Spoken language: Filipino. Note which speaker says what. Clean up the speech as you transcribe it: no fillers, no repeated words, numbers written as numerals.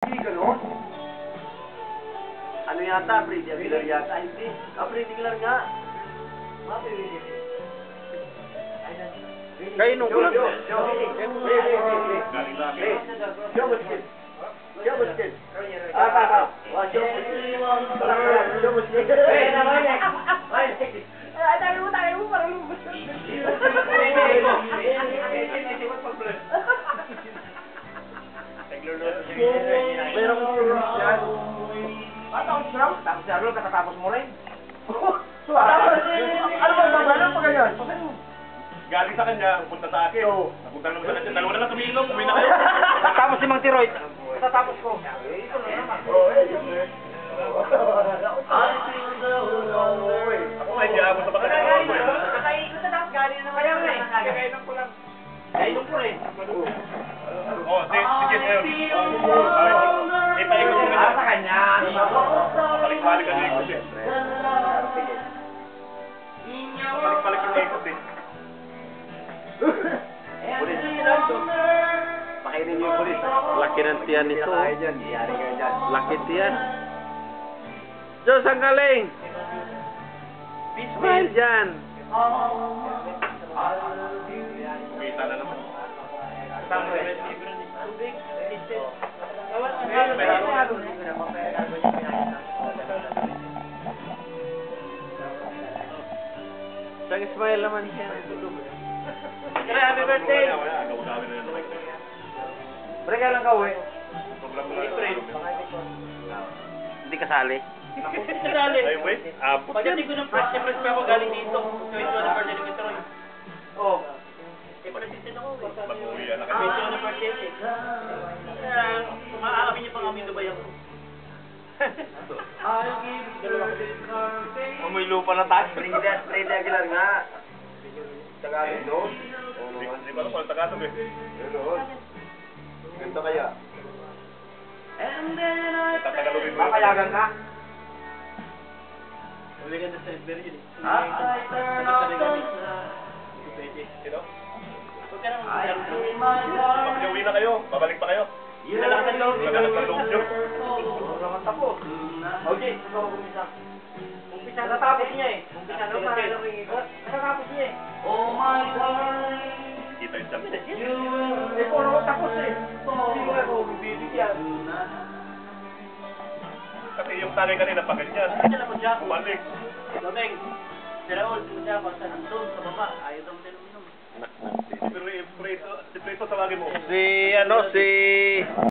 Speaker 1: Hindi ganon. Ano yata, Freddy Aguilar yata? Hindi. Freddy Aguilar nga.
Speaker 2: Kayo nung kulang.
Speaker 1: Tapos katatapos mo rin.
Speaker 3: Ano ba babalo pa ganyan?
Speaker 4: Galing sa kanya, punta sa akin. Napunta naman sa kanya, dalawa na lang tumiinom, uwi na kayo.
Speaker 2: Tapos si Mang Tiroy.
Speaker 1: Katatapos ko. Ito na naman.
Speaker 4: Ako nga, hindi ako sa pagkakataon ko.
Speaker 1: Nakaikot na tapos galing naman. Kaya nga eh. Kainom ko lang. Kainom ko rin.
Speaker 4: Oo, sige ngayon. Ipaikot mo na.
Speaker 1: Sa kanya.
Speaker 4: Balik-balik ang ikot eh. Balik-balik yung ikot eh.
Speaker 1: Pulis. Pakainin niyo yung pulis.
Speaker 2: Laki ng tiyan nito.
Speaker 1: Kaya dyan. Yari kayo dyan.
Speaker 2: Laki tiyan. Diyos, ang galing. Smile dyan.
Speaker 4: Kumita na naman.
Speaker 2: Isang smile naman siya.
Speaker 1: Happy birthday!
Speaker 4: Gawin na yan.
Speaker 1: Pre, kaya lang ka uwi.
Speaker 4: Program mo na.
Speaker 2: Hindi kasali.
Speaker 4: Ay, wait. Abot.
Speaker 5: Pagdating ko ng first pa ako galing dito. Gawin ko na birthday ni Troy.
Speaker 1: Oo.
Speaker 5: Eh, panasitin ako.
Speaker 4: Mag-uwi na
Speaker 5: Gawin ko
Speaker 4: kayo.
Speaker 5: na birthday eh. Kaya, maaamin niyo pang amin Dubai ako.
Speaker 2: Amoy lupa na tayo.
Speaker 1: Freddy Aguilar nga. Tagalog doon.
Speaker 4: Hindi ba ito pala Tagalog eh.
Speaker 1: Ganon. Ganito kaya.
Speaker 4: Tagalogin mo.
Speaker 1: Papayagan ka?
Speaker 5: Uli ka na sa Iberian eh.
Speaker 1: Ha?
Speaker 4: Sino?
Speaker 5: Huwag ka nang maglaro.
Speaker 4: Pag-uwi na kayo, babalik pa kayo.
Speaker 5: Lalakad lang.
Speaker 4: Nagalag ng loob nyo.
Speaker 1: Naman tapos. Okay, ikaw kumisa.
Speaker 5: Umpisa
Speaker 1: Natatapos niya eh.
Speaker 5: Umpisa
Speaker 1: Ano pa lang natatapos niya eh.
Speaker 4: Kita yung sabi.
Speaker 1: Eh, puro tapos eh. Hindi mo ako bibigyan.
Speaker 4: Kasi yung tagay kanina pa ganyan.
Speaker 5: Sila po siya.
Speaker 4: Bumalik.
Speaker 5: Domeng. Si Raul, siya pa sa doon sa baba. Ayaw daw din uminom.
Speaker 4: Si Preto tawagin mo.
Speaker 2: Si